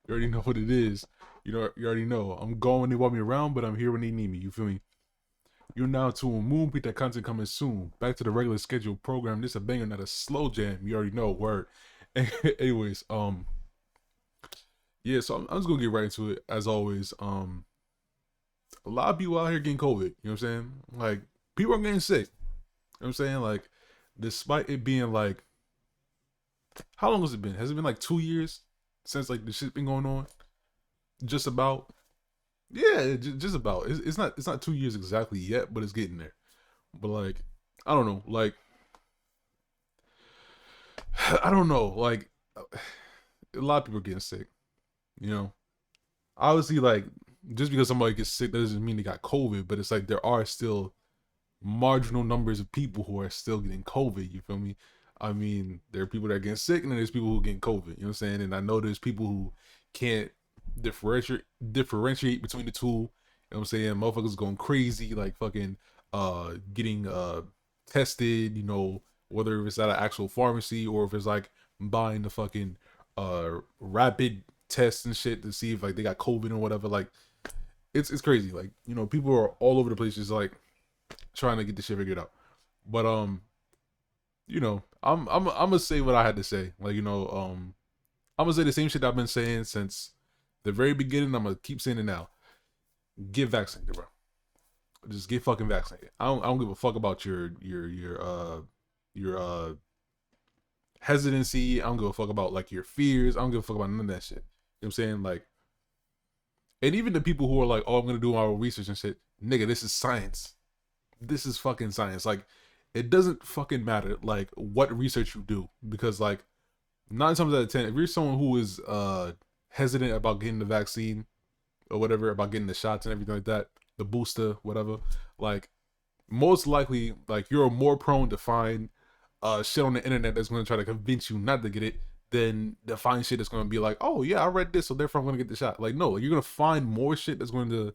You already know what it is. You already know. I'm gone when they want me around, but I'm here when they need me. You feel me? You're now to a Moonbeat, that content coming soon. Back to the regular scheduled program. This a banger, not a slow jam. You already know. Word. Anyways, yeah. So I'm just gonna get right into it as always. A lot of people out here getting COVID. You know what I'm saying? Like people are getting sick. You know what I'm saying? Like, despite it being like, how long has it been? Has it been like 2 years since like the shit been going on? Just about. Yeah, just about. It's not 2 years exactly yet, but it's getting there. But like, I don't know. Like, I don't know. Like, a lot of people are getting sick. You know, obviously, like, just because somebody gets sick doesn't mean they got COVID. But it's like there are still marginal numbers of people who are still getting COVID. You feel me? I mean, there are people that are getting sick, and then there's people who are getting COVID. You know what I'm saying? And I know there's people who can't differentiate between the two. You know what I'm saying? Motherfuckers going crazy, like fucking getting tested, whether it's at an actual pharmacy or if it's like buying the fucking rapid tests and shit to see if like they got COVID or whatever. Like it's crazy. Like, people are all over the place just like trying to get this shit figured out. But I'm gonna say what I had to say. Like, I'm gonna say the same shit I've been saying since the very beginning. I'm gonna keep saying it now. Get vaccinated, bro. Just get fucking vaccinated. I don't give a fuck about your hesitancy. I don't give a fuck about like your fears. I don't give a fuck about none of that shit. You know what I'm saying? Like, and even the people who are like, oh, I'm gonna do my own research and shit. Nigga, this is science. This is fucking science. Like, it doesn't fucking matter like what research you do, because like 9 times out of 10, if you're someone who is hesitant about getting the vaccine or whatever, about getting the shots and everything like that, the booster, whatever, like most likely, like you're more prone to find shit on the internet that's going to try to convince you not to get it than to find shit that's going to be like, oh yeah, I read this, so therefore I'm going to get the shot. Like, no, like, you're going to find more shit that's going to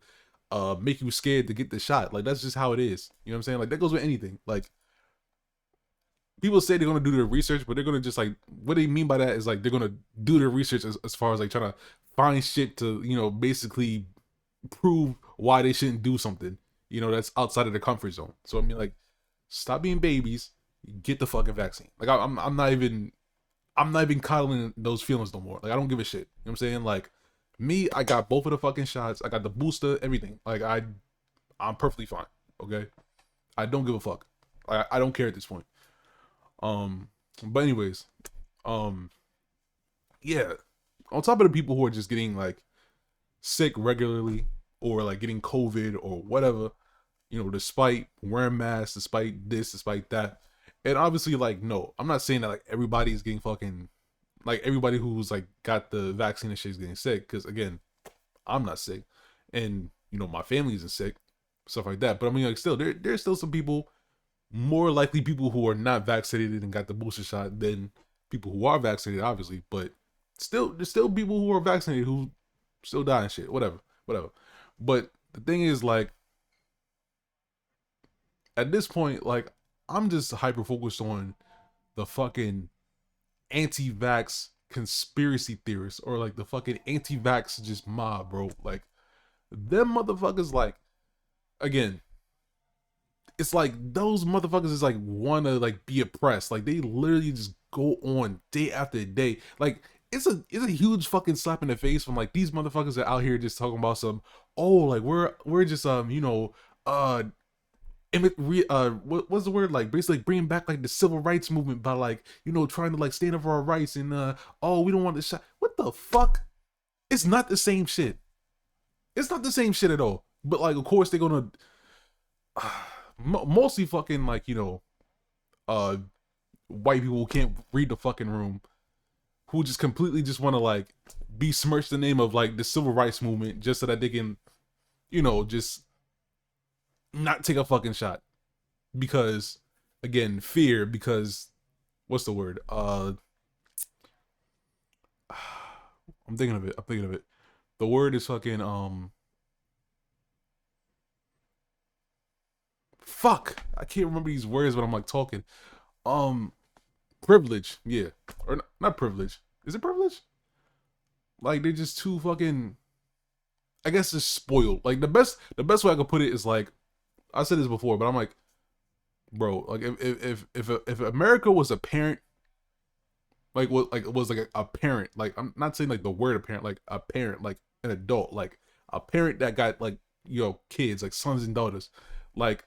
make you scared to get the shot. Like, that's just how it is. You know what I'm saying? Like, that goes with anything. Like, people say they're gonna do their research, but they're gonna just like, what they mean by that is like they're gonna do their research as far as like trying to find shit to basically prove why they shouldn't do something that's outside of the comfort zone. So I mean, like, stop being babies, get the fucking vaccine. Like, I'm not even coddling those feelings no more. Like, I don't give a shit. You know what I'm saying? Like, me, I got both of the fucking shots. I got the booster, everything. Like, I'm perfectly fine. Okay, I don't give a fuck. I don't care at this point. Um, but anyways, um, yeah. On top of the people who are just getting like sick regularly or like getting COVID or whatever, despite wearing masks, despite this, despite that, and obviously, like, no, I'm not saying that like everybody's getting fucking, like, everybody who's like got the vaccine and shit is getting sick, because again, I'm not sick, and my family isn't sick, stuff like that. But I mean, like, still, there's still some people, more likely people who are not vaccinated and got the booster shot than people who are vaccinated, obviously. But still, there's still people who are vaccinated who still die and shit. Whatever, whatever. But the thing is, like, at this point, like, I'm just hyper focused on the fucking anti-vax conspiracy theorists, or like the fucking anti-vax just mob, bro. Like, them motherfuckers, like, again, it's like those motherfuckers is like want to like be oppressed. Like, they literally just go on day after day. Like, it's a huge fucking slap in the face when like these motherfuckers are out here just talking about some, oh, like, we're just uh what's the word, like, basically like bringing back like the civil rights movement by like trying to like stand up for our rights, and oh, we don't want the shot. What the fuck? It's not the same shit. It's not the same shit at all. But like, of course they're gonna mostly fucking like uh white people who can't read the fucking room, who just completely just want to like besmirch the name of like the civil rights movement just so that they can just not take a fucking shot, because again, fear, because what's the word, I'm thinking of it, the word is fucking fuck, I can't remember these words when I'm like talking. um Privilege, yeah. Or not privilege, is it privilege? Like they're just too fucking, I guess, just spoiled. Like the best way I could put it is like, I said this before, but I'm like, bro, like if America was a parent, like what, like it was like a parent, like I'm not saying like the word a parent, like a parent, like an adult, like a parent that got like, kids, like sons and daughters, like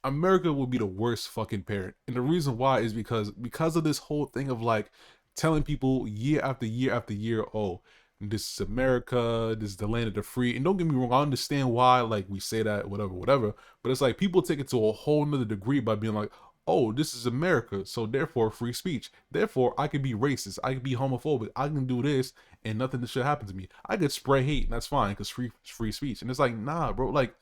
America would be the worst fucking parent. And the reason why is because of this whole thing of like telling people year after year after year, oh, this is America, this is the land of the free. And don't get me wrong, I understand why like we say that, whatever, whatever. But it's like people take it to a whole nother degree by being like, oh, this is America, so therefore free speech. Therefore, I can be racist, I can be homophobic, I can do this, and nothing should happen to me. I could spray hate, and that's fine because free speech. And it's like, nah, bro, like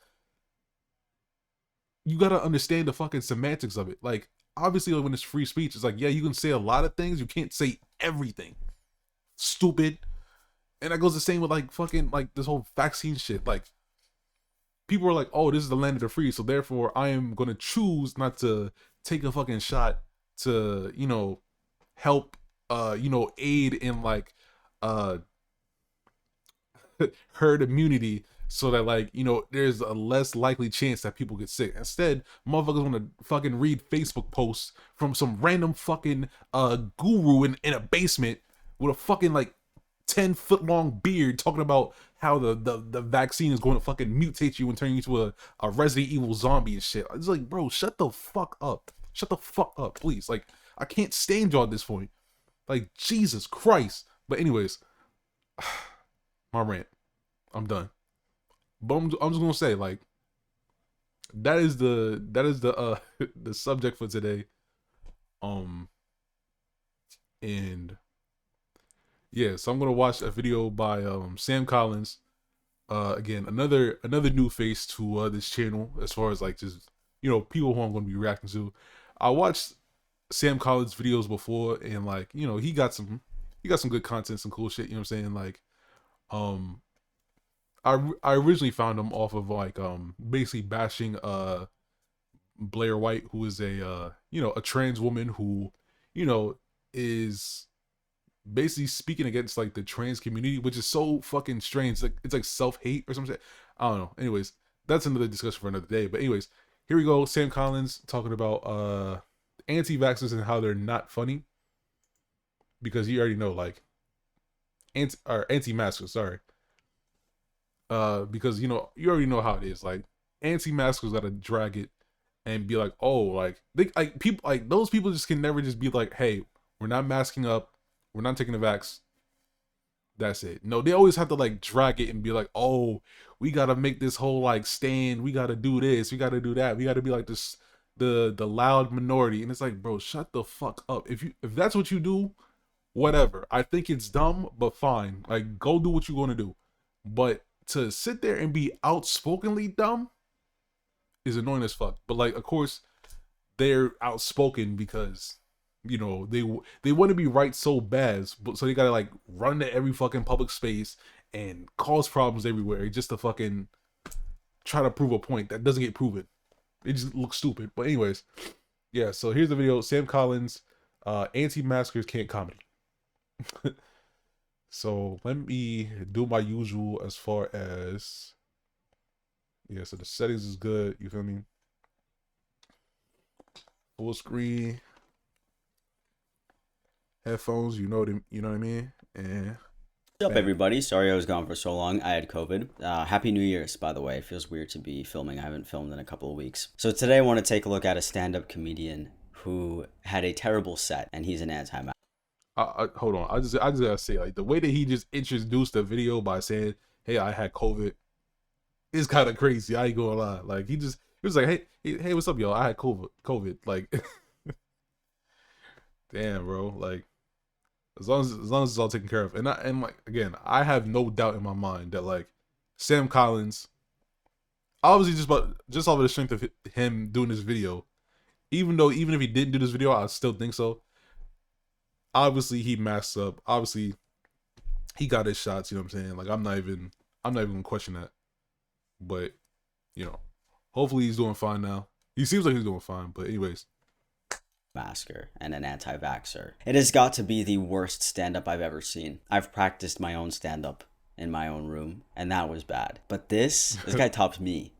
you gotta understand the fucking semantics of it. Like, obviously, like, when it's free speech, it's like, yeah, you can say a lot of things, you can't say everything. Stupid. And that goes the same with like fucking like this whole vaccine shit. Like, people are like, oh, this is the land of the free, so therefore I am gonna choose not to take a fucking shot to, help aid in like uh herd immunity, so that like, there's a less likely chance that people get sick. Instead, motherfuckers want to fucking read Facebook posts from some random fucking guru in a basement with a fucking like 10-foot long beard talking about how the vaccine is going to fucking mutate you and turn you into a Resident Evil zombie and shit. It's like, bro, shut the fuck up. Shut the fuck up, please. Like, I can't stand y'all at this point. Like, Jesus Christ. But anyways, my rant. I'm done. But I'm just gonna say, like, that is the the subject for today. Um and yeah, so I'm gonna watch a video by Sam Collins. Again, another new face to this channel, as far as like just people who I'm gonna be reacting to. I watched Sam Collins videos before, and like, he got some good content, some cool shit, you know what I'm saying? Like, um I originally found him off of like basically bashing Blair White, who is a trans woman who, you know, is basically speaking against like the trans community, which is so fucking strange. Like, it's like self-hate or something. I don't know. Anyways, that's another discussion for another day. But anyways, here we go. Sam Collins talking about anti-vaxxers and how they're not funny, because you already know, like, anti-maskers, sorry. Because you already know how it is. Like, anti-maskers gotta drag it and be like, oh, like they like people, like those people just can never just be like, hey, we're not masking up, we're not taking the vax. That's it. No, they always have to like drag it and be like, oh, we gotta make this whole like stand, we gotta do this, we gotta do that, we gotta be like this, the loud minority. And it's like, bro, shut the fuck up. If that's what you do, whatever. I think it's dumb, but fine. Like, go do what you're gonna do. But to sit there and be outspokenly dumb is annoying as fuck. But like, of course, they're outspoken because they want to be right so bad, but so they gotta like run to every fucking public space and cause problems everywhere just to fucking try to prove a point that doesn't get proven. It just looks stupid. But anyways, yeah. So here's the video. Sam Collins, anti-maskers can't comedy. So let me do my usual as far as, yeah. So the settings is good. You feel me? Full screen, headphones. You know what I mean? And What's up, everybody? Sorry I was gone for so long. I had COVID. Happy New Year's, by the way. It feels weird to be filming. I haven't filmed in a couple of weeks. So today I want to take a look at a stand-up comedian who had a terrible set, and he's an anti-mask. Hold on. I just gotta say, like, the way that he just introduced the video by saying, "Hey, I had COVID," is kind of crazy. I ain't gonna lie. Like, he was like, "Hey, what's up, y'all? I had COVID." Like, damn, bro. Like, as long as it's all taken care of, and like, again, I have no doubt in my mind that like Sam Collins, obviously just off of the strength of him doing this video, even if he didn't do this video, I still think so. Obviously, he masked up. Obviously, he got his shots. You know what I'm saying? Like, I'm not even gonna question that. But hopefully he's doing fine now. He seems like he's doing fine. But anyways, masker and an anti-vaxxer. It has got to be the worst stand-up I've ever seen. I've practiced my own stand-up in my own room, and that was bad. But this guy tops me.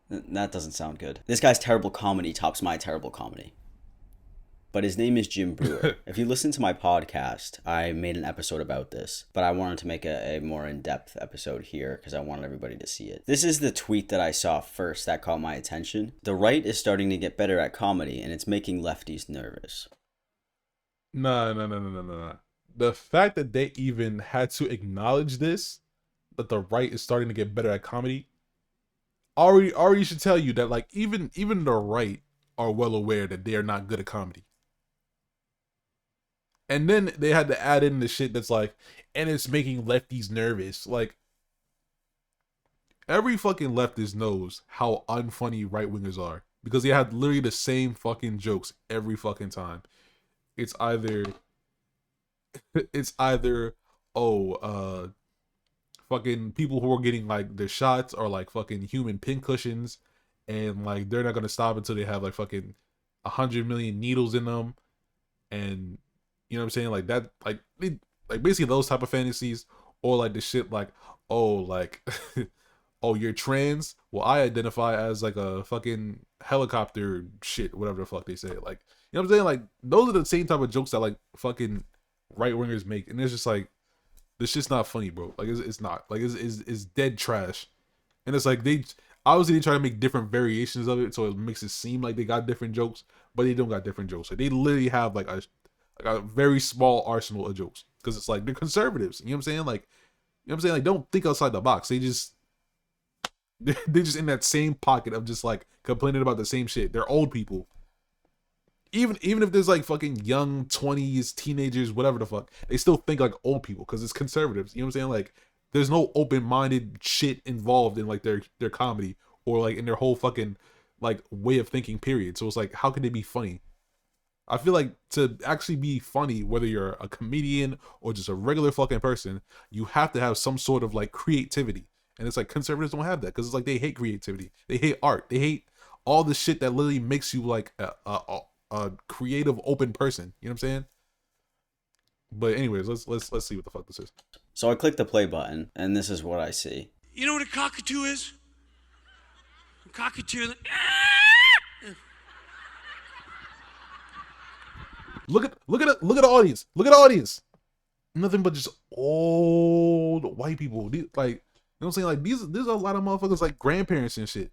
That doesn't sound good. This guy's terrible comedy tops my terrible comedy. But his name is Jim Breuer. If you listen to my podcast, I made an episode about this, but I wanted to make a more in-depth episode here because I wanted everybody to see it. This is the tweet that I saw first that caught my attention. The right is starting to get better at comedy, and it's making lefties nervous. No. The fact that they even had to acknowledge this, that the right is starting to get better at comedy, already should tell you that like even the right are well aware that they are not good at comedy. And then they had to add in the shit that's like, and it's making lefties nervous. Like, every fucking leftist knows how unfunny right wingers are because they have literally the same fucking jokes every fucking time. It's either fucking people who are getting like their shots are like fucking human pincushions, and like they're not gonna stop until they have like fucking 100 million needles in them, and you know what I'm saying, like that, like basically those type of fantasies, or like the shit like, oh, like oh, you're trans, well I identify as like a fucking helicopter shit, whatever the fuck they say, like, you know what I'm saying, like those are the same type of jokes that like fucking right wingers make, and it's just like, this shit's not funny, bro. Like it's not, like it's dead trash, and it's like they obviously try to make different variations of it so it makes it seem like they got different jokes, but they don't got different jokes. Like they literally have like a very small arsenal of jokes because it's like they're conservatives. You know what I'm saying? Like, you know what I'm saying? Like, don't think outside the box. They're just in that same pocket of just like complaining about the same shit. They're old people. Even if there's like fucking young 20s, teenagers, whatever the fuck, they still think like old people because it's conservatives. You know what I'm saying? Like, there's no open-minded shit involved in like their comedy or like in their whole fucking like way of thinking, period. So it's like, how can they be funny? I feel like to actually be funny, whether you're a comedian or just a regular fucking person, you have to have some sort of like creativity. And it's like conservatives don't have that because it's like they hate creativity. They hate art. They hate all the shit that literally makes you like a creative, open person. You know what I'm saying? But anyways, let's see what the fuck this is. So I click the play button, and this is what I see. You know what a cockatoo is? A cockatoo. Look at the audience. Look at the audience. Nothing but just old white people. These, like, you know what I'm saying? Like these are a lot of motherfuckers like grandparents and shit.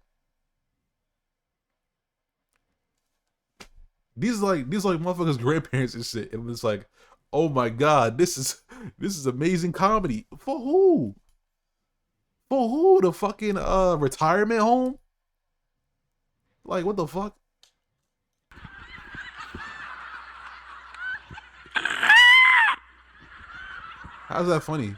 These like motherfuckers grandparents and shit. And it's like, oh my god, this is amazing comedy. For who? For who? The fucking retirement home? Like, what the fuck? How's that funny?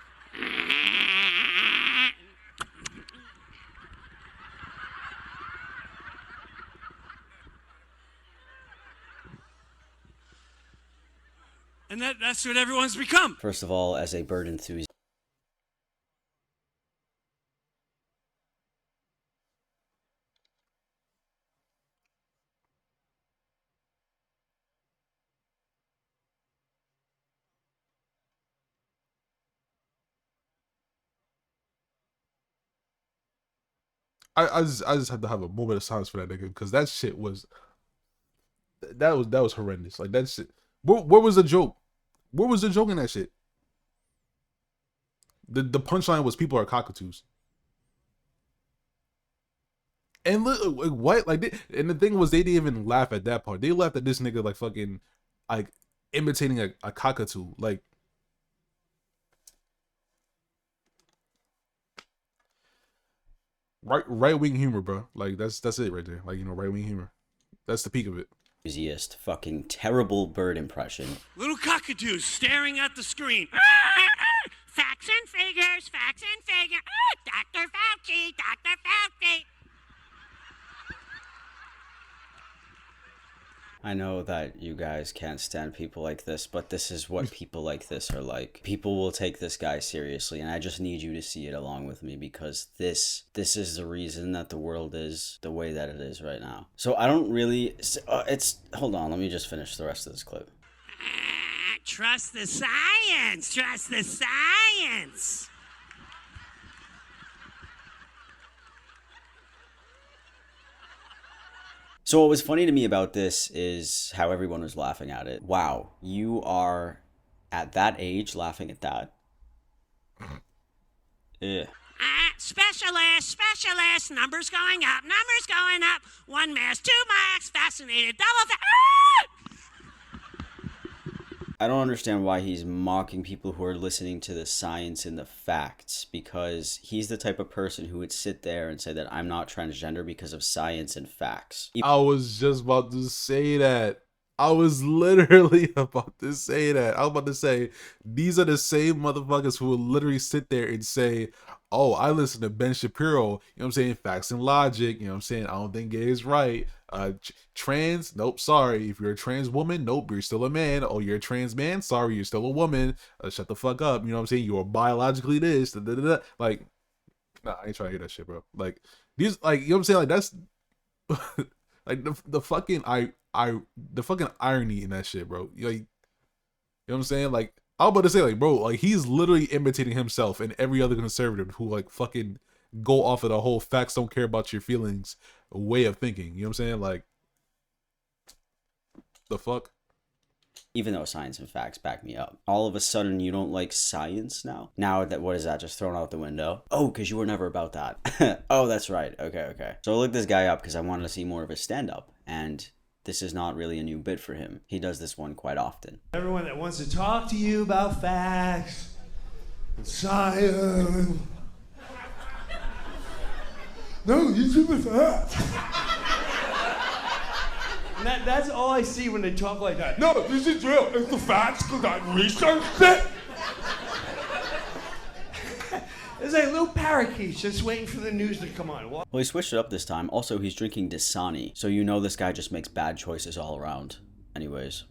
And that's what everyone's become. First of all, as a bird enthusiast, I just had to have a moment of silence for that nigga because that shit was that was horrendous. Like that shit. Where was the joke? Where was the joke in that shit? The punchline was people are cockatoos. And look, like, what? Like, and the thing was, they didn't even laugh at that part. They laughed at this nigga like fucking, like imitating a cockatoo. Like, right wing humor, bro. Like that's it right there. Like, you know, right wing humor. That's the peak of it. fucking terrible bird impression. Little cockatoos staring at the screen. Facts and figures, facts and figures. Dr. Fauci, Dr. Fauci. I know that you guys can't stand people like this, but this is what people like this are like. People will take this guy seriously, and I just need you to see it along with me, because this is the reason that the world is the way that it is right now. So I don't really... hold on, let me just finish the rest of this clip. Trust the science. Trust the science. So what was funny to me about this is how everyone was laughing at it. Wow, you are at that age laughing at that? Ugh. Specialist, numbers going up, 1 mask, 2 masks, fascinated, I don't understand why he's mocking people who are listening to the science and the facts, because he's the type of person who would sit there and say that I'm not transgender because of science and facts. I was just about to say that. I was literally about to say that. I was about to say, these are the same motherfuckers who will literally sit there and say, oh, I listen to Ben Shapiro, you know what I'm saying, facts and logic, you know what I'm saying, I don't think gay is right. Trans, nope, sorry. If you're a trans woman, nope, you're still a man. Oh, you're a trans man, sorry, you're still a woman. Shut the fuck up, you know what I'm saying, you're biologically this, da, da, da, da. Like, nah, I ain't trying to hear that shit, bro. Like, these, like, you know what I'm saying, like, that's, like, the fucking, the fucking irony in that shit, bro. Like, you know what I'm saying? Like, I was about to say, like, bro, like, he's literally imitating himself and every other conservative who, like, fucking go off of the whole facts don't care about your feelings way of thinking. You know what I'm saying? Like, the fuck? Even though science and facts back me up. All of a sudden, you don't like science now? Now, that what is that, just thrown out the window? Oh, because you were never about that. Oh, that's right. Okay. So I looked this guy up because I wanted to see more of his stand-up, and this is not really a new bit for him. He does this one quite often. Everyone that wants to talk to you about facts and science. No, you do the facts. That's all I see when they talk like that. No, this is real. It's the facts because I researched it. It's like little parakeets just waiting for the news to come on. Well, he switched it up this time. Also, he's drinking Dasani, so you know this guy just makes bad choices all around. Anyways.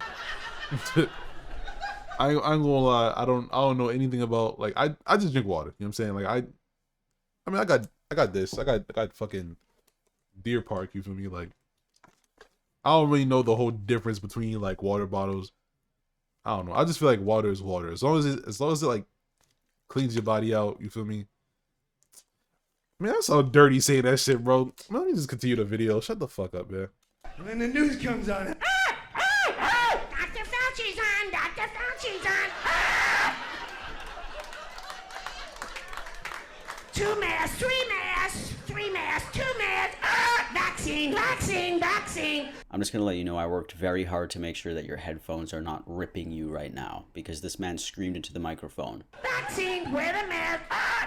I ain't gonna lie, I don't know anything about, like, I just drink water, you know what I'm saying? Like, I mean, I got this. I got fucking Deer Park, you feel me? Like, I don't really know the whole difference between, like, water bottles. I don't know. I just feel like water is water. As long as it like cleans your body out, you feel me? Man, that's so dirty saying that shit, bro. Let me just continue the video. Shut the fuck up, man. And then the news comes on. Dr. Fauci's on. Dr. Fauci's on. 2 masks, 3 masks, 3 masks, 2 masks. Vaccine. I'm just gonna let you know I worked very hard to make sure that your headphones are not ripping you right now, because this man screamed into the microphone. Vaccine, wear the mask.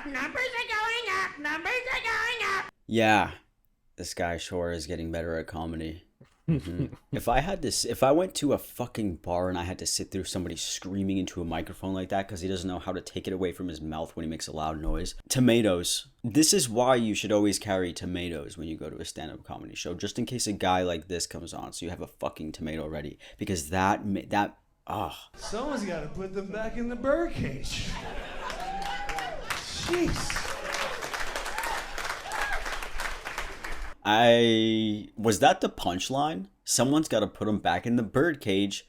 Numbers are going up. Numbers are going up. Yeah, this guy sure is getting better at comedy. Mm-hmm. If I went to a fucking bar and I had to sit through somebody screaming into a microphone like that because he doesn't know how to take it away from his mouth when he makes a loud noise. Tomatoes. This is why you should always carry tomatoes when you go to a stand-up comedy show, just in case a guy like this comes on, so you have a fucking tomato ready, because Someone's got to put them back in the birdcage. Jeez. Was that the punchline? Someone's got to put him back in the birdcage.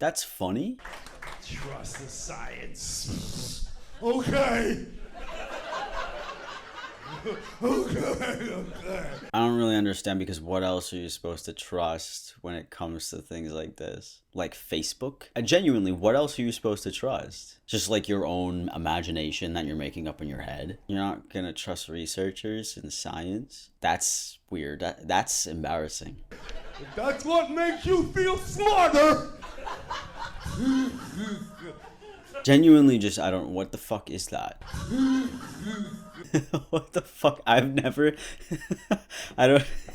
That's funny. Trust the science. Okay. Okay. I don't really understand, because what else are you supposed to trust when it comes to things like this? Like Facebook? Genuinely, what else are you supposed to trust? Just like your own imagination that you're making up in your head? You're not gonna trust researchers and science? That's weird. That's embarrassing. If that's what makes you feel smarter. Genuinely, what the fuck is that? What the fuck?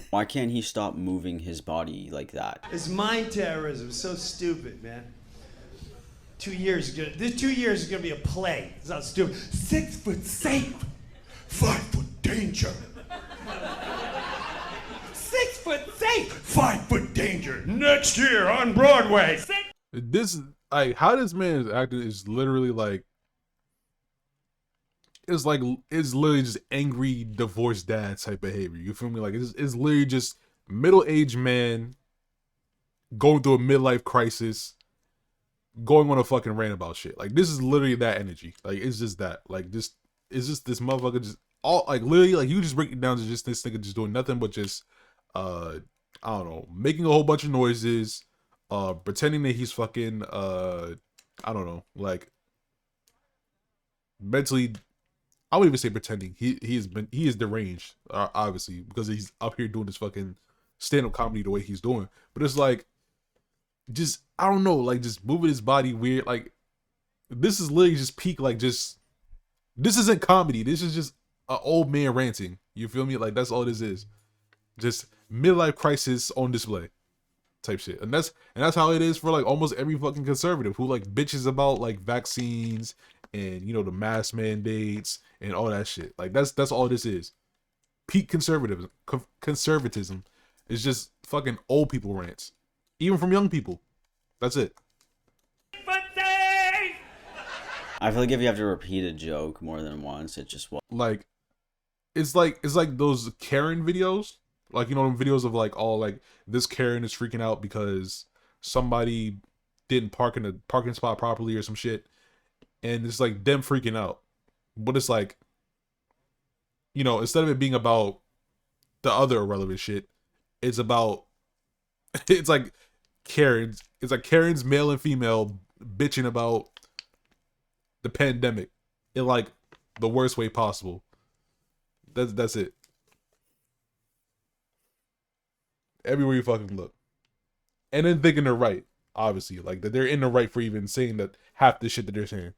Why can't he stop moving his body like that? It's mind terrorism. So stupid, man. 2 years this 2 years is gonna be a play. It's not stupid. 6 foot safe, 5 foot danger. 6 foot safe. 5-foot danger next year on Broadway. This like how this man is acting is literally like it's literally just angry divorced dad type behavior. You feel me? Like it's literally just middle-aged man going through a midlife crisis, going on a fucking rant about shit. Like this is literally that energy. Like it's just that. Like just it's just this motherfucker just all like literally like you just break it down to just this nigga just doing nothing but just I don't know, making a whole bunch of noises, pretending that he's fucking I don't know, like mentally. I wouldn't even say pretending. He is deranged, obviously, because he's up here doing this fucking stand-up comedy the way he's doing. But it's like, just I don't know, like just moving his body weird. Like this is literally just peak. Like just this isn't comedy. This is just an old man ranting. You feel me? Like that's all this is. Just midlife crisis on display, type shit. And that's how it is for like almost every fucking conservative who like bitches about like vaccines and you know the mask mandates and all that shit. Like that's all this is. Peak conservatism. Conservatism is just fucking old people rants, even from young people. That's it. I feel like if you have to repeat a joke more than once, it just won't. Like it's like those Karen videos. Like you know them videos of like all like this Karen is freaking out because somebody didn't park in a parking spot properly or some shit. And it's like them freaking out. But it's like, you know, instead of it being about the other irrelevant shit, it's about, it's like Karen's male and female bitching about the pandemic in like the worst way possible. That's it. Everywhere you fucking look. And then thinking they're right, obviously. Like that they're in the right for even saying that half the shit that they're saying.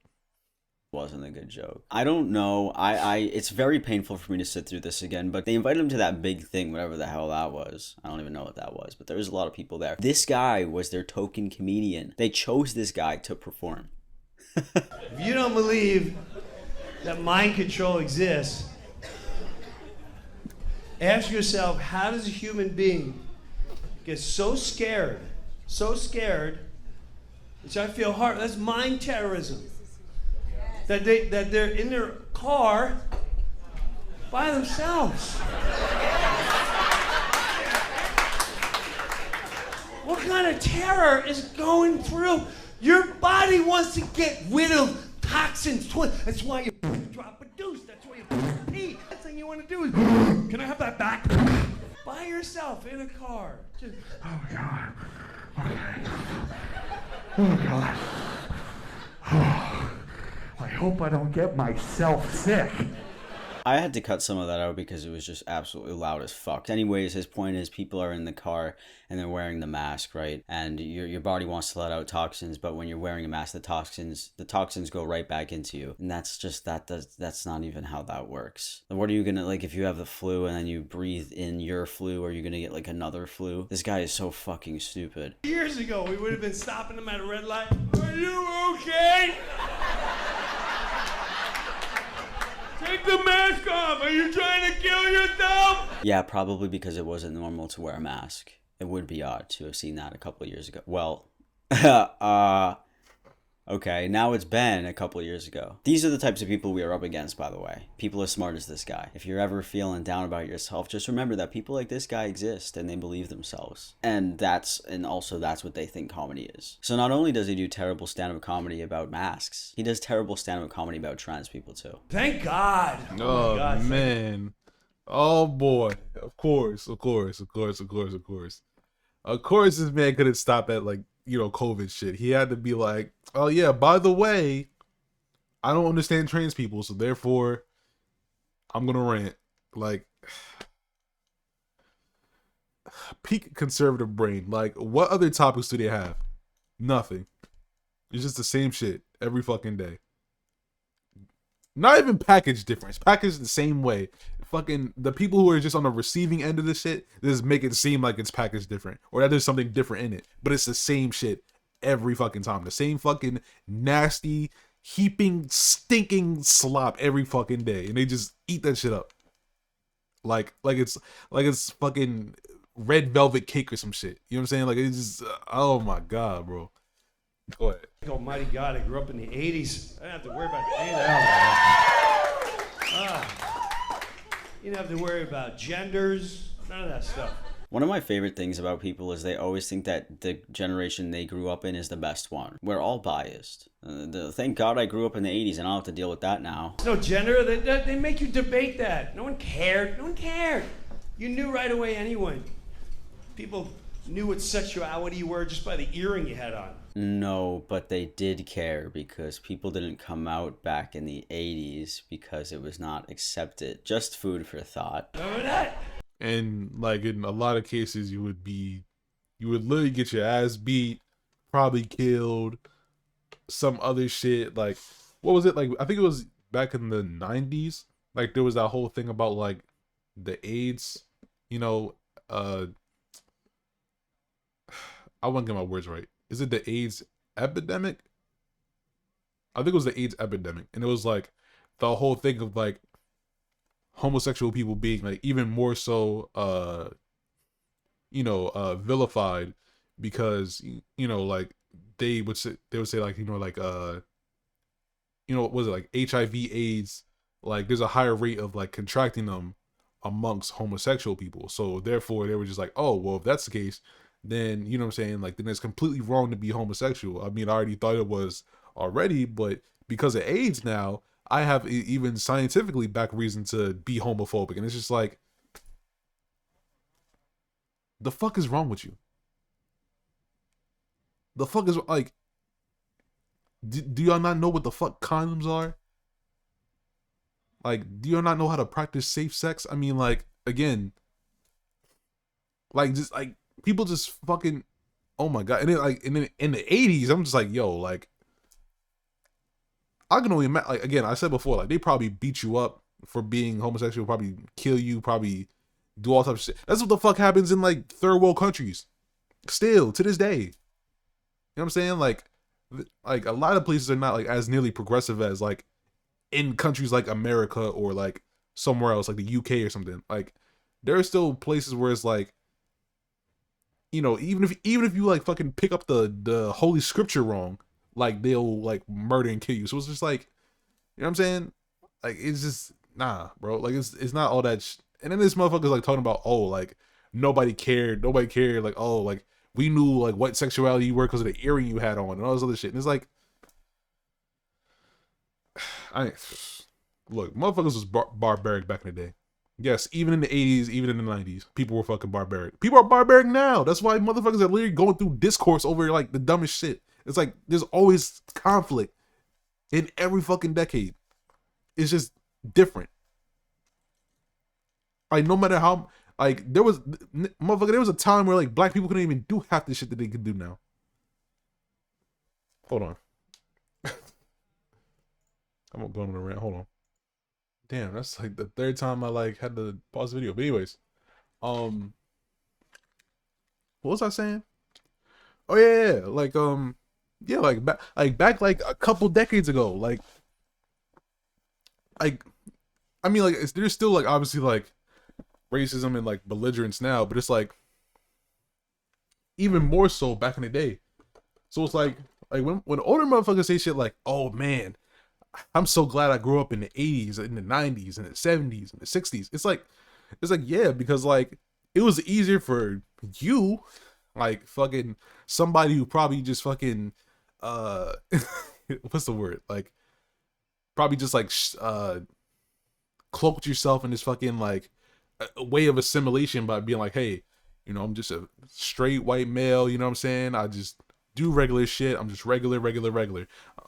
Wasn't a good joke. I don't know. It's very painful for me to sit through this again, but they invited him to that big thing, whatever the hell that was. I don't even know what that was, but there was a lot of people there. This guy was their token comedian. They chose this guy to perform. If you don't believe that mind control exists, ask yourself, how does a human being get so scared, which I feel hard, that's mind terrorism. That they're in their car by themselves. What kind of terror is going through? Your body wants to get rid of toxins. That's why you drop a deuce. That's why you pee. That's thing you want to do is, can I have that back? By yourself in a car. Just, oh God. Okay. Oh God. Oh. I hope I don't get myself sick. I had to cut some of that out because it was just absolutely loud as fuck. Anyways, his point is people are in the car and they're wearing the mask, right? And your body wants to let out toxins, but when you're wearing a mask, the toxins go right back into you. And that's just that's not even how that works. What are you gonna, like, if you have the flu and then you breathe in your flu, are you gonna get like another flu? This guy is so fucking stupid. Years ago, we would have been stopping him at a red light. Are you okay? Take the mask off! Are you trying to kill yourself? Yeah, probably because it wasn't normal to wear a mask. It would be odd to have seen that a couple of years ago. Well, okay, now it's been a couple of years ago. These are the types of people we are up against, by the way. People as smart as this guy. If you're ever feeling down about yourself, just remember that people like this guy exist and they believe themselves. And also that's what they think comedy is. So not only does he do terrible stand-up comedy about masks, he does terrible stand-up comedy about trans people too. Thank God. Oh, my God, man. Oh boy. Of course. Of course, this man couldn't stop at like, you know, COVID shit. He had to be like, oh yeah, by the way, I don't understand trans people, so therefore I'm gonna rant. Like, peak conservative brain. Like, what other topics do they have? Nothing. It's just the same shit every fucking day. Not even packaged difference. Packaged the same way. Fucking the people who are just on the receiving end of the shit just make it seem like it's packaged different or that there's something different in it, but it's the same shit every fucking time. The same fucking nasty, heaping, stinking slop every fucking day, and they just eat that shit up like it's fucking red velvet cake or some shit. You know what I'm saying? Like it's just oh my god, bro. Go ahead. Almighty God, I grew up in the 80s. I didn't have to worry about any of that. You didn't have to worry about genders, none of that stuff. One of my favorite things about people is they always think that the generation they grew up in is the best one. We're all biased. Thank God I grew up in the 80s and I don't have to deal with that now. No gender, they make you debate that. No one cared. No one cared. You knew right away anyway. People knew what sexuality you were just by the earring you had on. No, but they did care because people didn't come out back in the 80s because it was not accepted. Just food for thought. Remember that? And like in a lot of cases, you would literally get your ass beat, probably killed, some other shit. Like, what was it? Like, I think it was back in the 90s. Like, there was that whole thing about like the AIDS, you know, I won't get my words right. Is it the AIDS epidemic? I think it was the AIDS epidemic. And it was like the whole thing of like homosexual people being like even more so vilified because like they would say like what was it, like HIV AIDS, like there's a higher rate of like contracting them amongst homosexual people, so therefore they were just like, oh well, if that's the case, then you know what I'm saying, like then it's completely wrong to be homosexual. I mean, I already thought it was already, but because of AIDS now I have even scientifically back reason to be homophobic. And it's just like, the fuck is wrong with you? The fuck is like, do y'all not know what the fuck condoms are? Like, do y'all not know how to practice safe sex? I mean, like, again, like just like people just fucking, oh my god. And then like in the 80s, I'm just like, yo, like, I can only imagine, like, again, I said before, like, they probably beat you up for being homosexual, probably kill you, probably do all types of shit. That's what the fuck happens in, like, third world countries. Still, to this day. You know what I'm saying? Like, a lot of places are not, like, as nearly progressive as, like, in countries like America or, like, somewhere else, like the UK or something. Like, there are still places where it's, like, you know, even if you, like, fucking pick up the Holy Scripture wrong, like they'll like murder and kill you. So it's just like, you know what I'm saying? Like it's just nah, bro. Like it's not all that. And then this motherfucker's like talking about, oh, like nobody cared. Like, oh, like we knew like what sexuality you were because of the earring you had on and all this other shit. And it's like, look, motherfuckers was barbaric back in the day. Yes, even in the 80s, even in the 90s, people were fucking barbaric. People are barbaric now. That's why motherfuckers are literally going through discourse over like the dumbest shit. It's like there's always conflict in every fucking decade. It's just different. Like no matter how, like there was a time where like black people couldn't even do half the shit that they could do now. Hold on. I'm going on a rant. Hold on. Damn, that's like the third time I like had to pause the video. But anyways, what was I saying? Oh yeah, like back like a couple decades ago, like I mean, like there's still like obviously like racism and like belligerence now, but it's like even more so back in the day. So it's like when older motherfuckers say shit like, oh man, I'm so glad I grew up in the 80s, in the 90s, in the 70s, in the 60s. It's like yeah, because like it was easier for you, like fucking somebody who probably just fucking what's the word, like probably just like cloaked yourself in this fucking like a way of assimilation by being like, hey, you know, I'm just a straight white male, you know what I'm saying, I just do regular shit, I'm just regular you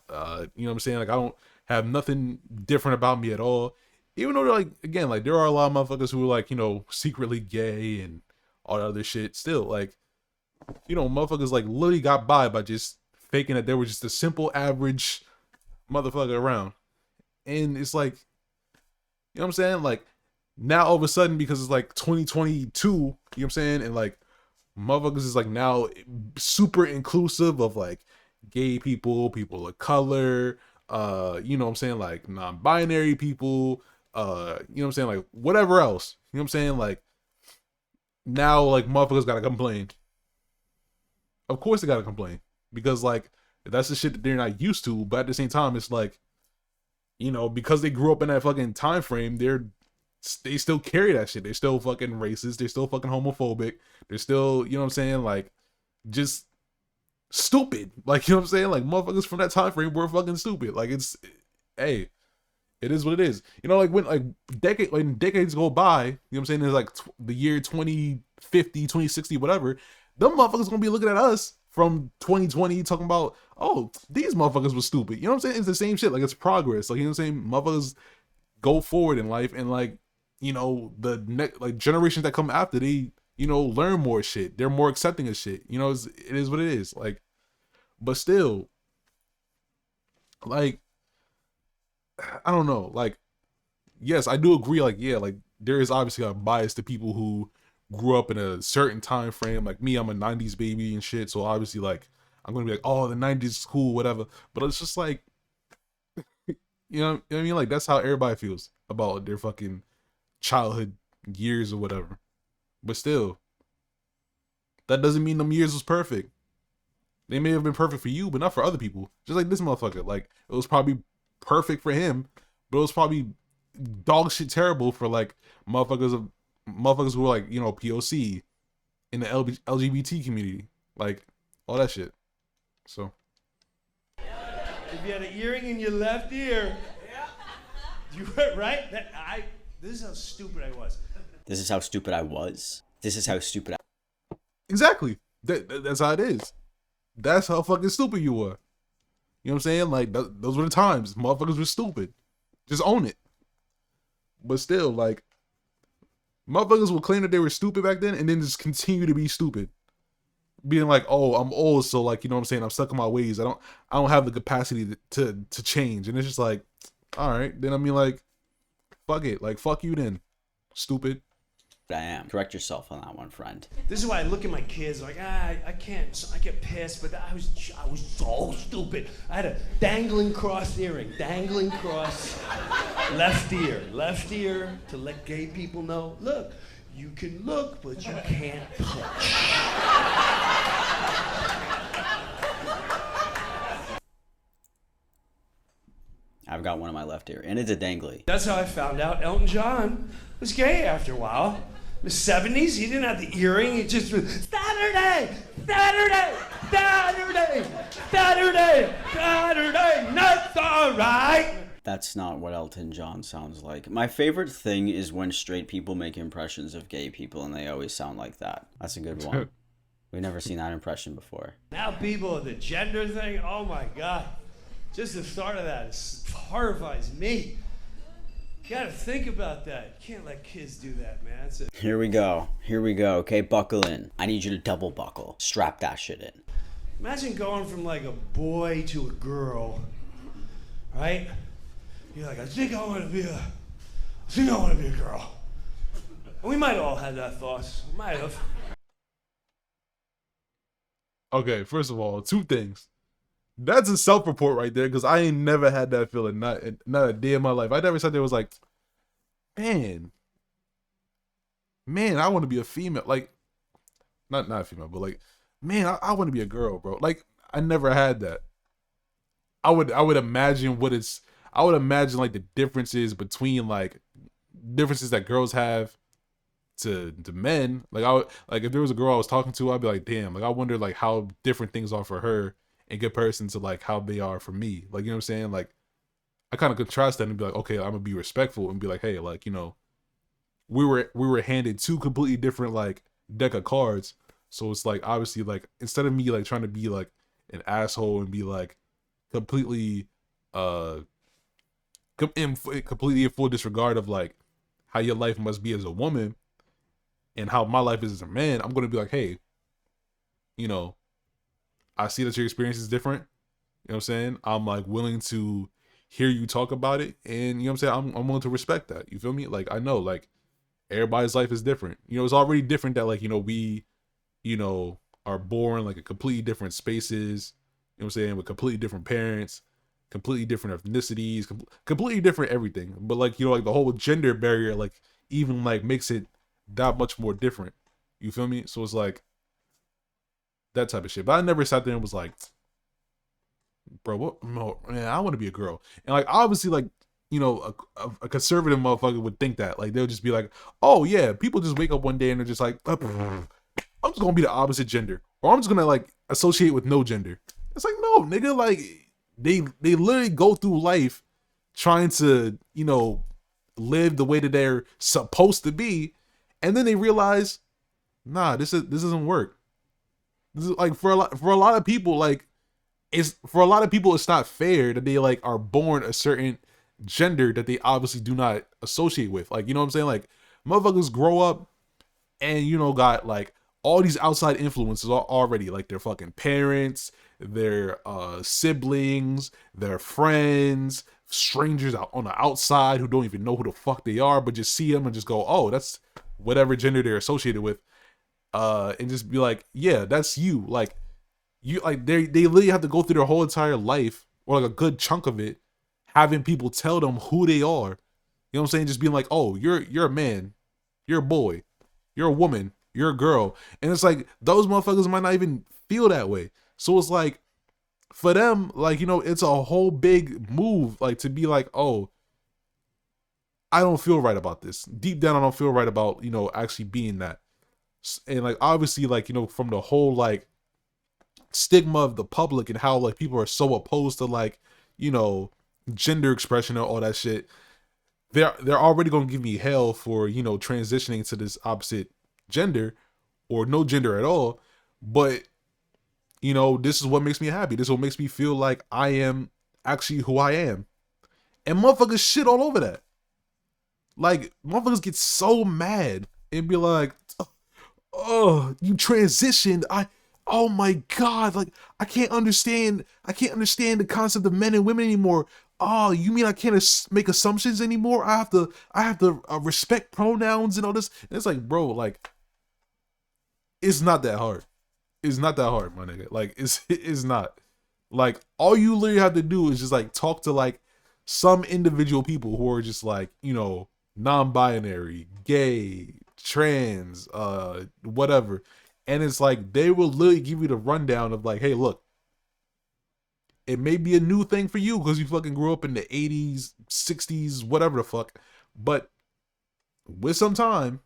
know what I'm saying, like I don't have nothing different about me at all. Even though like again, like there are a lot of motherfuckers who are like, you know, secretly gay and all that other shit. Still, like, you know, motherfuckers like literally got by just faking that they were just a simple average motherfucker around. And it's like, you know what I'm saying? Like now all of a sudden, because it's like 2022, you know what I'm saying? And like motherfuckers is like now super inclusive of like gay people, people of color, you know what I'm saying, like non-binary people, you know what I'm saying, like whatever else, you know what I'm saying, like now like motherfuckers gotta complain. Of course they gotta complain because like that's the shit that they're not used to. But at the same time, it's like, you know, because they grew up in that fucking time frame, they still carry that shit. They're still fucking racist. They're still fucking homophobic. They're still, you know what I'm saying, like just stupid. Like, you know what I'm saying, like motherfuckers from that time frame were fucking stupid. Like it's, hey, it is what it is. You know, like when decades go by, you know what I'm saying, there's like the year 2050, 2060, whatever, them motherfuckers gonna be looking at us from 2020 talking about, oh, these motherfuckers was stupid. You know what I'm saying? It's the same shit. Like it's progress. Like, you know what I'm saying? Motherfuckers go forward in life and like, you know, the next like generations that come after, they, you know, learn more shit. They're more accepting of shit. You know, it is what it is. Like, but still, like, I don't know. Like, yes, I do agree. Like, yeah, like there is obviously a bias to people who grew up in a certain time frame. Like me, I'm a 90s baby and shit. So obviously, like, I'm gonna be like, oh, the 90s is cool, whatever. But it's just like, you know what I mean? Like that's how everybody feels about their fucking childhood years or whatever. But still, that doesn't mean them years was perfect. They may have been perfect for you, but not for other people. Just like this motherfucker. Like, it was probably perfect for him, but it was probably dog shit terrible for like motherfuckers who were like, you know, POC in the LGBT community. Like, all that shit. So. If you had an earring in your left ear, you were right. This is how stupid I was. This is how stupid I was. This is how stupid I... Exactly. That's how it is. That's how fucking stupid you were. You know what I'm saying? Like, those were the times. Motherfuckers were stupid. Just own it. But still, like, motherfuckers will claim that they were stupid back then and then just continue to be stupid. Being like, oh, I'm old, so like, you know what I'm saying, I'm stuck in my ways. I don't have the capacity to change. And it's just like, all right, then I mean, like, fuck it. Like, fuck you then. Stupid. I am. Correct yourself on that one, friend. This is why I look at my kids like, I can't. I get pissed, but I was so stupid. I had a dangling cross earring, dangling cross, left ear to let gay people know, look, you can look, but you can't touch. I've got one in my left ear, and it's a dangly. That's how I found out Elton John was gay after a while. In the 70s, he didn't have the earring, he just was, Saturday, nuts alright. That's not what Elton John sounds like. My favorite thing is when straight people make impressions of gay people, and they always sound like that. That's a good one. We've never seen that impression before. Now people, the gender thing, oh my God. Just the start of that horrifies me. You gotta think about that. You can't let kids do that, man. Here we go. Okay, buckle in. I need you to double buckle. Strap that shit in. Imagine going from like a boy to a girl, right? You're like, I think I want to be a girl. And we might all have that thought. We might have. Okay, first of all, two things. That's a self-report right there, because I ain't never had that feeling, not a day in my life. I never sat there and was like, man, I want to be a female. Like, not a female, but like, man, I want to be a girl, bro. Like, I never had that. I would imagine like the differences between like differences that girls have to men. Like if there was a girl I was talking to, I'd be like, damn, like I wonder like how different things are for her in comparison to like how they are for me. Like, you know what I'm saying? Like, I kind of contrast that and be like, okay, I'm gonna be respectful and be like, hey, like, you know, we were handed two completely different like deck of cards. So it's like, obviously, like, instead of me like trying to be like an asshole and be like completely completely in full disregard of like how your life must be as a woman and how my life is as a man, I'm gonna be like, hey, you know, I see that your experience is different. You know what I'm saying? I'm like willing to hear you talk about it, and you know what I'm saying? I'm willing to respect that. You feel me? Like, I know like everybody's life is different. You know, it's already different that like, you know, we, you know, are born like a completely different spaces, you know what I'm saying, with completely different parents, completely different ethnicities, completely different everything. But like, you know, like the whole gender barrier like even like makes it that much more different. You feel me? So it's like that type of shit. But I never sat there and was like, bro, what? No, man, I want to be a girl. And like, obviously, like, you know, a conservative motherfucker would think that. Like, they'll just be like, oh yeah, people just wake up one day and they're just like, I'm just gonna be the opposite gender, or I'm just gonna like associate with no gender. It's like, no, nigga, like they literally go through life trying to, you know, live the way that they're supposed to be, and then they realize, nah, this doesn't work. This is like for a lot of people, like it's not fair that they like are born a certain gender that they obviously do not associate with. Like, you know what I'm saying? Like, motherfuckers grow up and, you know, got like all these outside influences already, like their fucking parents, their siblings, their friends, strangers out on the outside who don't even know who the fuck they are, but just see them and just go, oh, that's whatever gender they're associated with, and just be like, yeah, that's you. Like, you, like, they literally have to go through their whole entire life, or like a good chunk of it, having people tell them who they are. You know what I'm saying? Just being like, oh, you're a man, you're a boy, you're a woman, you're a girl. And it's like, those motherfuckers might not even feel that way. So it's like, for them, like, you know, it's a whole big move, like, to be like, oh, I don't feel right about this. Deep down, I don't feel right about, you know, actually being that. And like, obviously, like, you know, from the whole like stigma of the public and how like people are so opposed to like, you know, gender expression and all that shit, they're already gonna give me hell for, you know, transitioning to this opposite gender or no gender at all. But, you know, this is what makes me happy. This is what makes me feel like I am actually who I am. And motherfuckers shit all over that. Like, motherfuckers get so mad and be like, oh, you transitioned. Oh my God, like, I can't understand the concept of men and women anymore. Oh, you mean I can't make assumptions anymore? I have to respect pronouns and all this. And it's like, bro, like, it's not that hard. It's not that hard, my nigga. Like, it's not. Like, all you literally have to do is just like talk to like some individual people who are just like, you know, non-binary, gay, trans, whatever. And it's like, they will literally give you the rundown of like, hey, look, it may be a new thing for you because you fucking grew up in the 80s, 60s, whatever the fuck. But with some time,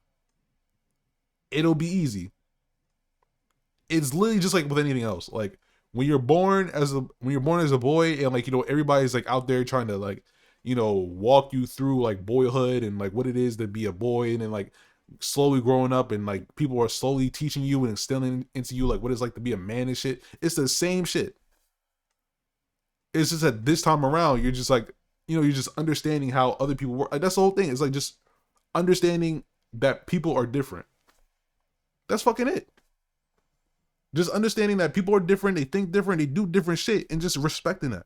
it'll be easy. It's literally just like with anything else. Like, when you're born as a boy, and like, you know, everybody's like out there trying to like, you know, walk you through like boyhood and like what it is to be a boy, and then like slowly growing up and like people are slowly teaching you and instilling into you like what it's like to be a man and shit. It's the same shit. It's just that this time around, you're just like, you know, you're just understanding how other people work. Like, that's the whole thing. It's like just understanding that people are different. That's fucking it. Just understanding that people are different, they think different, they do different shit, and just respecting that.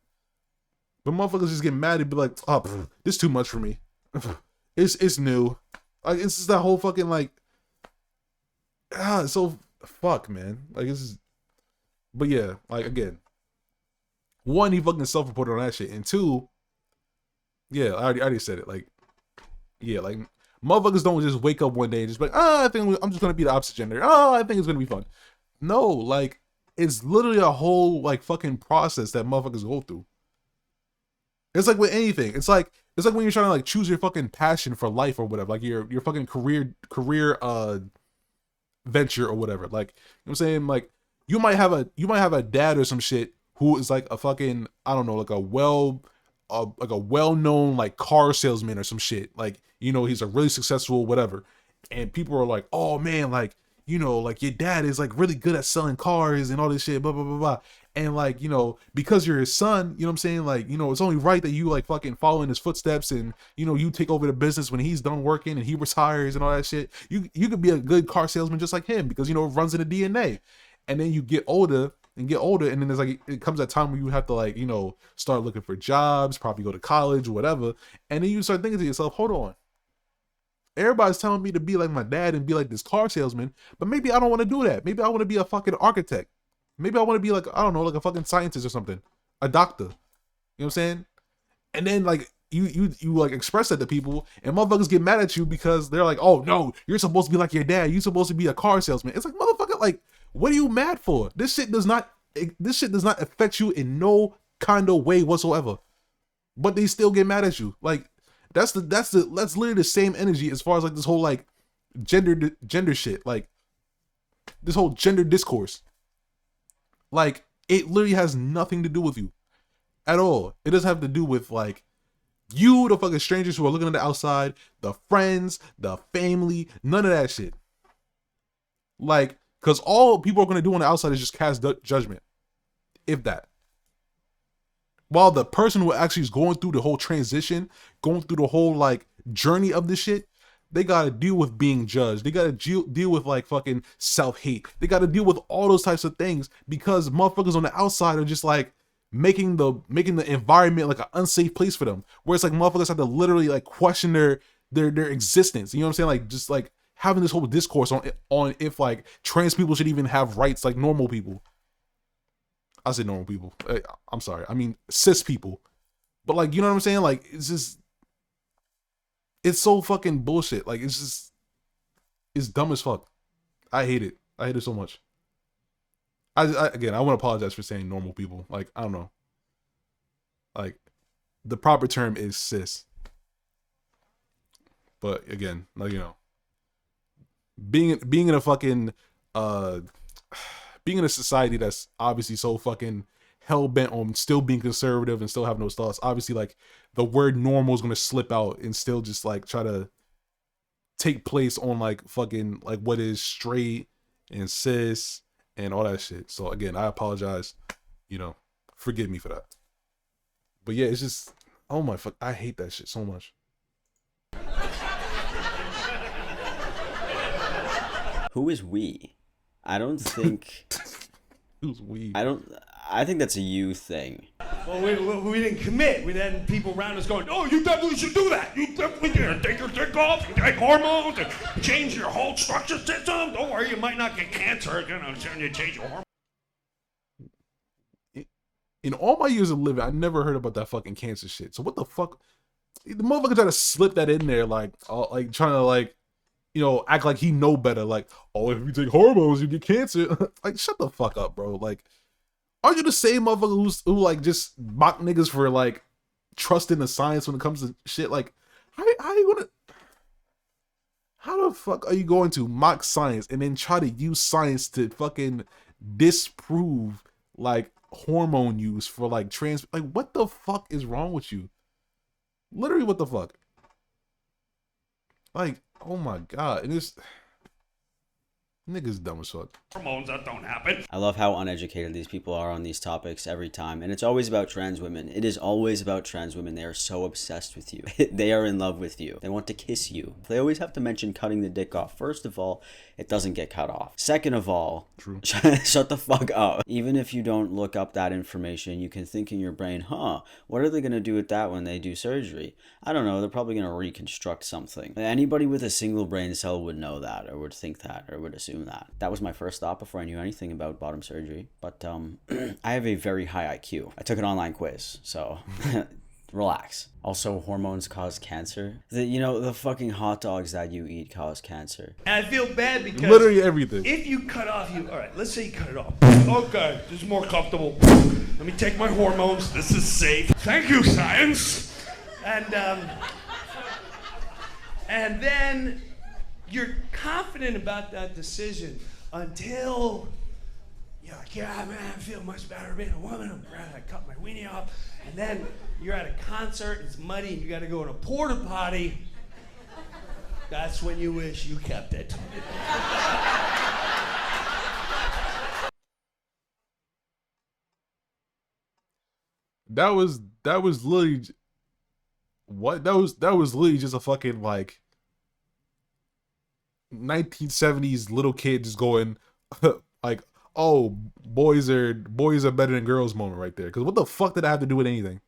But motherfuckers just get mad and be like, oh, this is too much for me. It's new. Like, it's just that whole fucking like, so fuck, man. Like, it's just, but yeah, like, again, one, he fucking self-reported on that shit, and two, yeah, I already said it. Like, yeah, like, motherfuckers don't just wake up one day and just be like, I think I'm just gonna be the opposite gender. Oh, I think it's gonna be fun. No, like, it's literally a whole like fucking process that motherfuckers go through. It's like with anything. It's like when you're trying to like choose your fucking passion for life or whatever, like your fucking career venture or whatever. Like, you know what I'm saying? Like, you might have a dad or some shit who is like a fucking, I don't know, like a well-known like car salesman or some shit. Like, you know, he's a really successful whatever. And people are like, oh man, like, you know, like your dad is like really good at selling cars and all this shit, blah, blah, blah, blah. And like, you know, because you're his son, you know what I'm saying? Like, you know, it's only right that you like fucking follow in his footsteps and, you know, you take over the business when he's done working and he retires and all that shit. You could be a good car salesman just like him because, you know, it runs in the DNA. And then you get older, and then there's like, it comes a time where you have to like, you know, start looking for jobs, probably go to college or whatever. And then you start thinking to yourself, hold on. Everybody's telling me to be like my dad and be like this car salesman, but maybe I don't want to do that. Maybe I want to be a fucking architect. Maybe I want to be like, I don't know, like a fucking scientist or something. A doctor. You know what I'm saying? And then like you like express that to people, and motherfuckers get mad at you because they're like, oh no, you're supposed to be like your dad. You're supposed to be a car salesman. It's like, motherfucker, like, what are you mad for? This shit does not affect you in no kind of way whatsoever. But they still get mad at you. Like, that's literally the same energy as far as like this whole like gender shit, like this whole gender discourse. Like, it literally has nothing to do with you at all. It doesn't have to do with like you, the fucking strangers who are looking on the outside, the friends, the family, none of that shit. Like, because all people are going to do on the outside is just cast judgment, if that. While the person who actually is going through the whole transition, going through the whole like journey of this shit, they got to deal with being judged. They got to deal with like fucking self-hate. They got to deal with all those types of things because motherfuckers on the outside are just like making the environment like an unsafe place for them. Where it's like motherfuckers have to literally like question their existence. You know what I'm saying? Like, just like having this whole discourse on if like trans people should even have rights like normal people. I said normal people. I'm sorry. I mean cis people. But like, you know what I'm saying? Like, it's just, it's so fucking bullshit. Like, it's just, it's dumb as fuck. I hate it. I hate it so much. Again, I want to apologize for saying normal people. Like, I don't know. Like, the proper term is cis. But again, like, you know, being in a fucking being in a society that's obviously so fucking hell-bent on still being conservative and still having those thoughts, obviously like the word normal is going to slip out and still just like try to take place on like fucking like what is straight and cis and all that shit. So again, I apologize, you know, forgive me for that. But yeah, it's just, oh my fuck, I hate that shit so much. Who is we? I don't think. Who's we? I think that's a you thing. Well, we didn't commit. We had people around us going, oh, you definitely should do that. You definitely should take your dick off, and take hormones, and change your whole structure system. Don't worry, you might not get cancer. You know, you change your hormones. In all my years of living, I never heard about that fucking cancer shit. So what the fuck? The motherfucker try to slip that in there, like trying to like, you know, act like he know better. Like, oh, if you take hormones, you get cancer. Like, shut the fuck up, bro. Like, aren't you the same motherfucker who like just mock niggas for like trusting the science when it comes to shit? Like, how you gonna? How the fuck are you going to mock science and then try to use science to fucking disprove like hormone use for like trans? Like, what the fuck is wrong with you? Literally, what the fuck? Like, oh my god, and this niggas dumb as fuck. Hormones, that don't happen. I love how uneducated these people are on these topics every time. And it's always about trans women. It is always about trans women. They are so obsessed with you. They are in love with you. They want to kiss you. They always have to mention cutting the dick off. First of all, it doesn't get cut off. Second of all, true. Shut the fuck up. Even if you don't look up that information, you can think in your brain, what are they going to do with that when they do surgery? I don't know. They're probably going to reconstruct something. Anybody with a single brain cell would know that, or would think that, or would assume that. That was my first thought before I knew anything about bottom surgery. But I have a very high IQ. I took an online quiz, so relax. Also, hormones cause cancer. The fucking hot dogs that you eat cause cancer. And I feel bad because literally everything. If you cut off, all right, let's say you cut it off. Okay, this is more comfortable. Let me take my hormones. This is safe. Thank you, science. And then you're confident about that decision until you're like, yeah, man, I feel much better being a woman. I'm glad I cut my weenie off. And then you're at a concert, it's muddy, and you got to go in a porta potty. That's when you wish you kept it. That was literally what? That was literally just a fucking like 1970s little kid just going like, oh, boys are better than girls moment right there. Because what the fuck did I have to do with anything?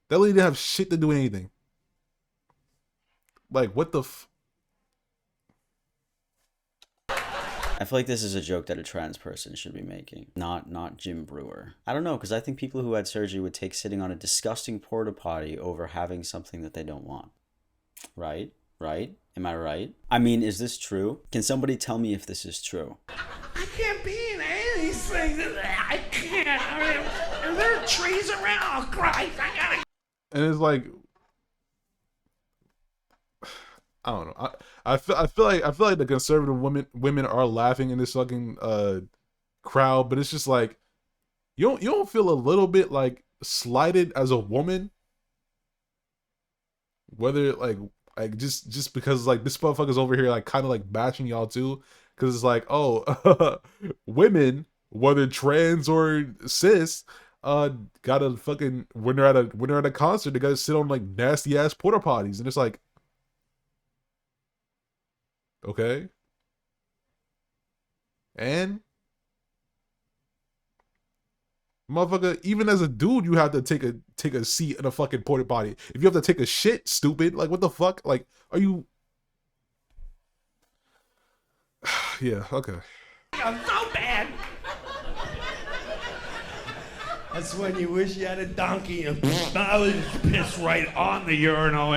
That lady didn't have shit to do with anything. Like, what the I feel like this is a joke that a trans person should be making, not Jim Brewer. I don't know, because I think people who had surgery would take sitting on a disgusting porta potty over having something that they don't want. Right? Right? Am I right? I mean, is this true? Can somebody tell me if this is true? I can't be in any of these things. I can't. I mean, are there trees around? Oh, Christ, I gotta. And it's like, I don't know. I feel like the conservative women are laughing in this fucking crowd, but it's just like, you don't feel a little bit like slighted as a woman, whether like just because like this motherfucker's over here like kind of like bashing y'all too, because it's like, oh, women, whether trans or cis, gotta fucking when they're at a concert, they gotta sit on like nasty ass porta potties, and it's like, okay, and motherfucker, even as a dude, you have to take a seat in a fucking porta potty. If you have to take a shit, stupid, like what the fuck? Like, are you? Yeah, okay. I'm so bad. That's when you wish you had a donkey and I would just piss right on the urinal.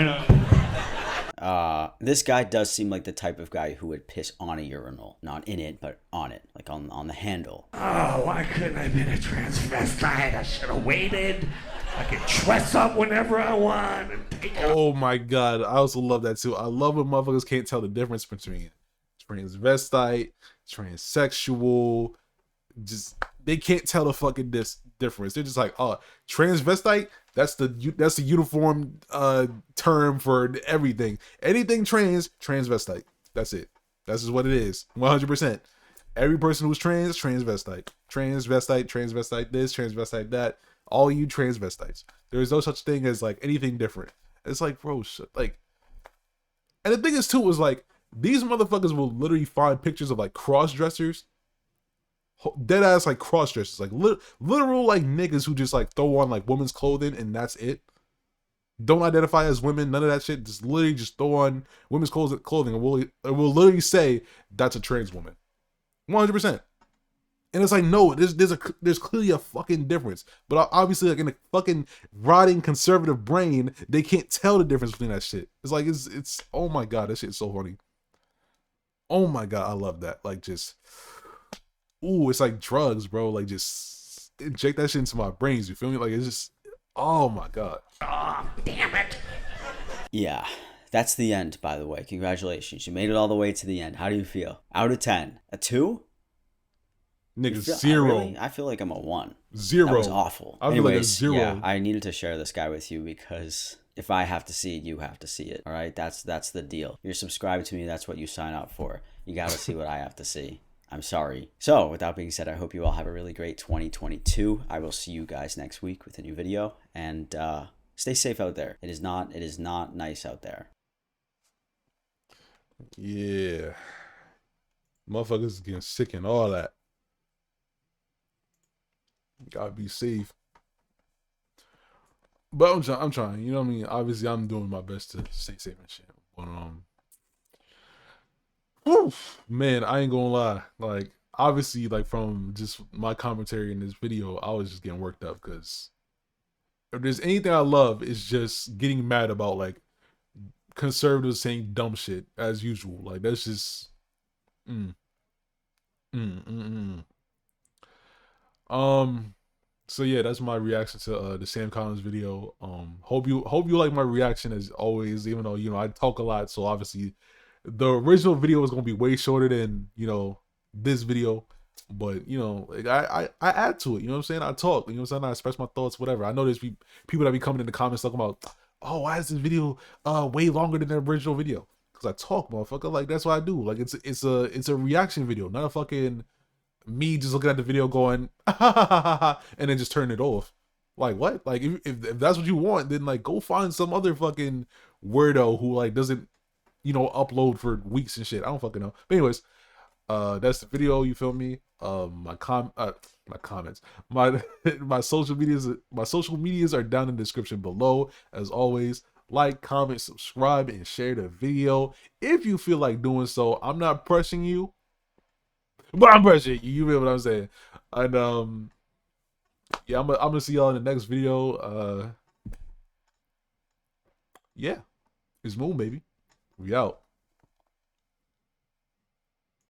This guy does seem like the type of guy who would piss on a urinal. Not in it, but on it. Like on the handle. Oh, why couldn't I have been a transvestite? I should have waited. I could dress up whenever I want. And take Oh my god, I also love that too. I love when motherfuckers can't tell the difference between transvestite, transsexual. Just they can't tell the fucking difference. They're just like, oh, transvestite. That's the uniform term for everything. Anything transvestite. That's it. That's just what it is. 100%. Every person who's transvestite. Transvestite this, transvestite that. All you transvestites. There is no such thing as like anything different. It's like, bro, like, and the thing is too is like these motherfuckers will literally find pictures of like cross dressers. Dead ass like cross dressers, like literal like niggas who just like throw on like women's clothing and that's it. Don't identify as women, none of that shit. Just literally just throw on women's clothing and will literally say that's a trans woman, 100%. And it's like, no, there's clearly a fucking difference. But obviously, like in a fucking rotting conservative brain, they can't tell the difference between that shit. It's like it's oh my god, that shit's so funny. Oh my god, I love that. Like just. Ooh, it's like drugs, bro. Like, just inject that shit into my brains. You feel me? Like, it's just, oh my god. Oh, damn it. Yeah, that's the end, by the way. Congratulations. You made it all the way to the end. How do you feel? Out of 10. A 2? Nigga, 0. Really? I feel like I'm a 1. 0. That was awful. I feel like a Anyways, 0. yeah, I needed to share this guy with you because if I have to see it, you have to see it. All right? That's the deal. You're subscribed to me. That's what you sign up for. You got to see what I have to see. I'm sorry. So, with that being said, I hope you all have a really great 2022. I will see you guys next week with a new video. And stay safe out there. It is not nice out there. Yeah. Motherfuckers getting sick and all that. Gotta be safe. But I'm trying. You know what I mean? Obviously, I'm doing my best to stay safe and shit. But, oof, man, I ain't gonna lie. Like, obviously, like from just my commentary in this video, I was just getting worked up because if there's anything I love, it's just getting mad about like conservatives saying dumb shit as usual. Like that's just, So yeah, that's my reaction to the Sam Collins video. Hope you like my reaction as always. Even though I talk a lot, so obviously. The original video was gonna be way shorter than this video, but like I add to it. You know what I'm saying? I talk. You know what I'm saying? I express my thoughts, whatever. I know there's people that be coming in the comments talking about, oh, why is this video way longer than the original video? Because I talk, motherfucker. Like that's what I do. Like it's a reaction video, not a fucking me just looking at the video going and then just turn it off. Like what? Like if that's what you want, then like go find some other fucking weirdo who like doesn't. Upload for weeks and shit. I don't fucking know. But anyways, that's the video. You feel me? My comments, my social medias are down in the description below. As always, like, comment, subscribe, and share the video if you feel like doing so. I'm not pressing you. Bomb pressure. You know what I'm saying? And yeah, I'm gonna see y'all in the next video. Yeah, it's Moon, baby. We out.